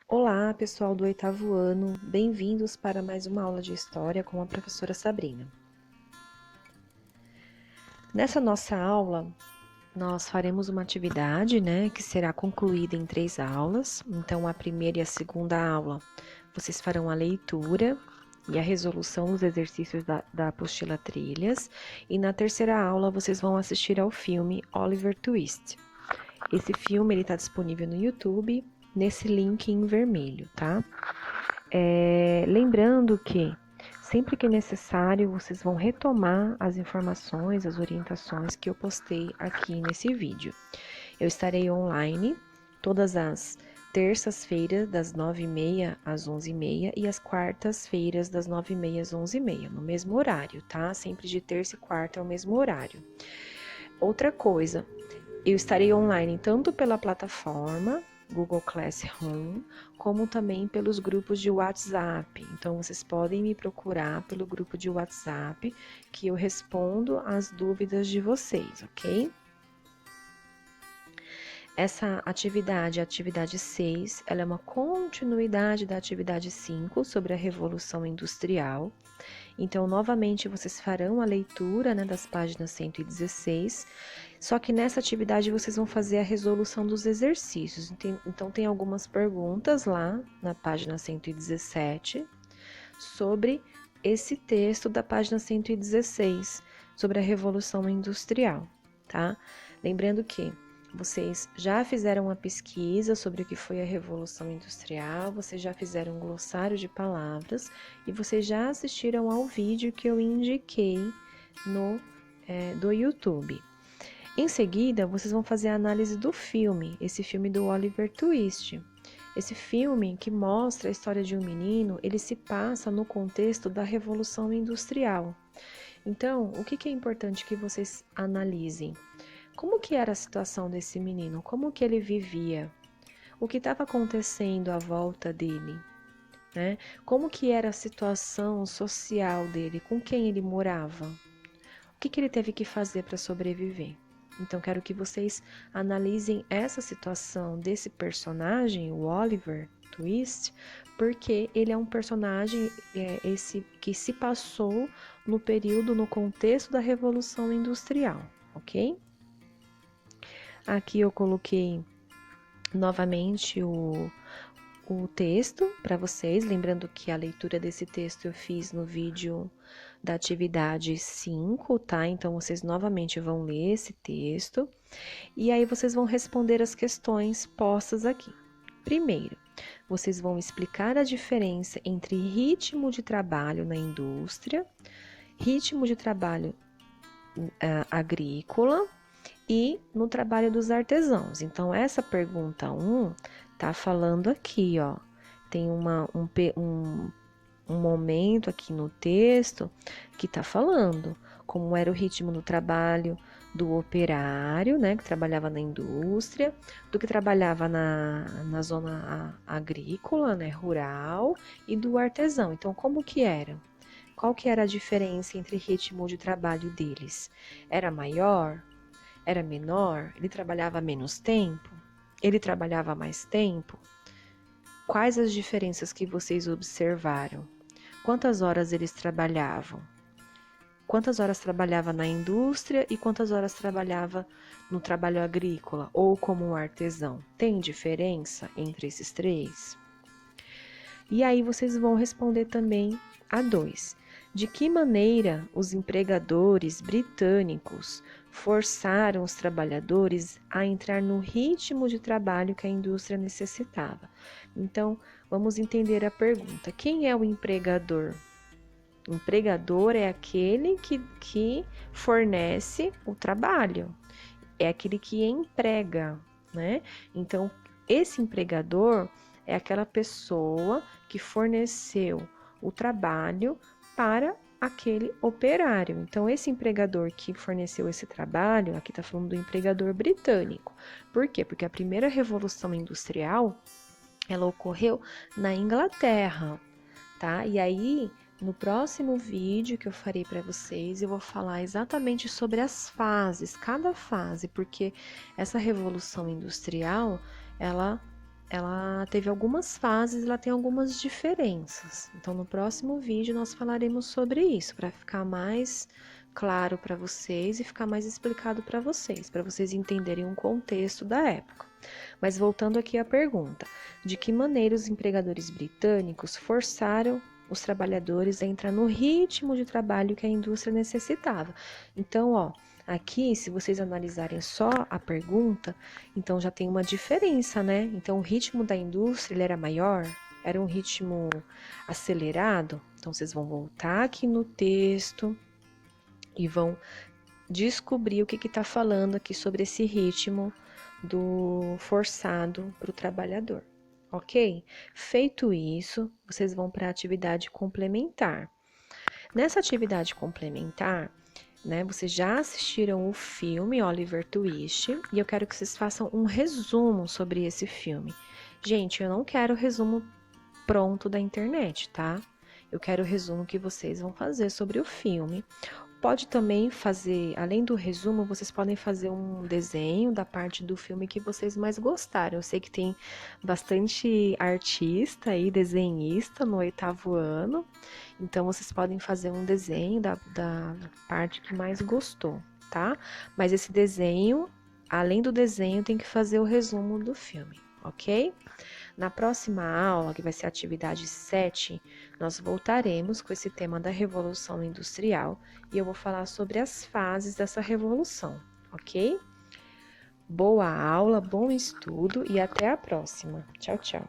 Olá, pessoal do oitavo ano, bem-vindos para mais uma aula de História com a professora Sabrina. Nessa nossa aula, nós faremos uma atividade, que será concluída em 3 aulas. Então, a primeira e a segunda aula, vocês farão a leitura e a resolução dos exercícios da apostila Trilhas. E na terceira aula, vocês vão assistir ao filme Oliver Twist. Esse filme está disponível no YouTube, nesse link em vermelho, tá? Lembrando que sempre que necessário, vocês vão retomar as informações, as orientações que eu postei aqui nesse vídeo. Eu estarei online todas as terças-feiras, das 9h30 às 11h30 e as quartas-feiras, das 9h30 às 11h30, no mesmo horário, tá? Sempre de terça e quarta é o mesmo horário. Outra coisa, eu estarei online tanto pela plataforma Google Classroom, como também pelos grupos de WhatsApp. Então, vocês podem me procurar pelo grupo de WhatsApp, que eu respondo as dúvidas de vocês, ok? Essa atividade, a atividade 6, ela é uma continuidade da atividade 5 sobre a Revolução Industrial. Então, novamente, vocês farão a leitura das páginas 116, só que nessa atividade vocês vão fazer a resolução dos exercícios. Então, tem algumas perguntas lá na página 117 sobre esse texto da página 116, sobre a Revolução Industrial, tá? Lembrando que vocês já fizeram uma pesquisa sobre o que foi a Revolução Industrial, vocês já fizeram um glossário de palavras e vocês já assistiram ao vídeo que eu indiquei do YouTube. Em seguida, vocês vão fazer a análise do filme, esse filme do Oliver Twist. Esse filme que mostra a história de um menino, ele se passa no contexto da Revolução Industrial. Então, o que é importante que vocês analisem? Como que era a situação desse menino? Como que ele vivia? O que estava acontecendo à volta dele? Né? Como que era a situação social dele? Com quem ele morava? O que ele teve que fazer para sobreviver? Então, quero que vocês analisem essa situação desse personagem, o Oliver Twist, porque ele é um personagem que se passou no período, no contexto da Revolução Industrial, ok? Aqui eu coloquei novamente o texto para vocês, lembrando que a leitura desse texto eu fiz no vídeo da atividade 5, tá? Então, vocês novamente vão ler esse texto e aí vocês vão responder as questões postas aqui. Primeiro, vocês vão explicar a diferença entre ritmo de trabalho na indústria, ritmo de trabalho agrícola e no trabalho dos artesãos. Então, essa pergunta 1 tá falando aqui, ó. Tem um momento aqui no texto que tá falando como era o ritmo do trabalho do operário, que trabalhava na indústria, do que trabalhava na zona agrícola, rural, e do artesão. Então, como que era? Qual que era a diferença entre ritmo de trabalho deles? Era maior? Era menor? Ele trabalhava menos tempo? Ele trabalhava mais tempo? Quais as diferenças que vocês observaram? Quantas horas eles trabalhavam? Quantas horas trabalhava na indústria e quantas horas trabalhava no trabalho agrícola ou como um artesão? Tem diferença entre esses três? E aí vocês vão responder também a 2. De que maneira os empregadores britânicos forçaram os trabalhadores a entrar no ritmo de trabalho que a indústria necessitava? Então, vamos entender a pergunta. Quem é o empregador? O empregador é aquele que fornece o trabalho, é aquele que emprega, né? Então, esse empregador é aquela pessoa que forneceu o trabalho para aquele operário. Então, esse empregador que forneceu esse trabalho, aqui está falando do empregador britânico. Por quê? Porque a primeira revolução industrial, ela ocorreu na Inglaterra, tá? E aí, no próximo vídeo que eu farei para vocês, eu vou falar exatamente sobre as fases, cada fase, porque essa revolução industrial, ela ela teve algumas fases, ela tem algumas diferenças. Então, no próximo vídeo nós falaremos sobre isso, para ficar mais claro para vocês e ficar mais explicado para vocês entenderem o contexto da época. Mas voltando aqui à pergunta, de que maneira os empregadores britânicos forçaram os trabalhadores a entrar no ritmo de trabalho que a indústria necessitava? Então, ó, aqui, se vocês analisarem só a pergunta, então já tem uma diferença, né? Então, o ritmo da indústria ele era maior, era um ritmo acelerado. Então, vocês vão voltar aqui no texto e vão descobrir o que está falando aqui sobre esse ritmo do forçado para o trabalhador, ok? Feito isso, vocês vão para a atividade complementar. Nessa atividade complementar, né, vocês já assistiram o filme Oliver Twist e eu quero que vocês façam um resumo sobre esse filme. Gente, eu não quero resumo pronto da internet, tá? Eu quero o resumo que vocês vão fazer sobre o filme. Pode também fazer, além do resumo, vocês podem fazer um desenho da parte do filme que vocês mais gostaram. Eu sei que tem bastante artista e desenhista no 8º ano, então vocês podem fazer um desenho da parte que mais gostou, tá? Mas esse desenho, além do desenho, tem que fazer o resumo do filme, ok? Na próxima aula, que vai ser a atividade 7, nós voltaremos com esse tema da Revolução Industrial e eu vou falar sobre as fases dessa revolução, ok? Boa aula, bom estudo e até a próxima. Tchau, tchau.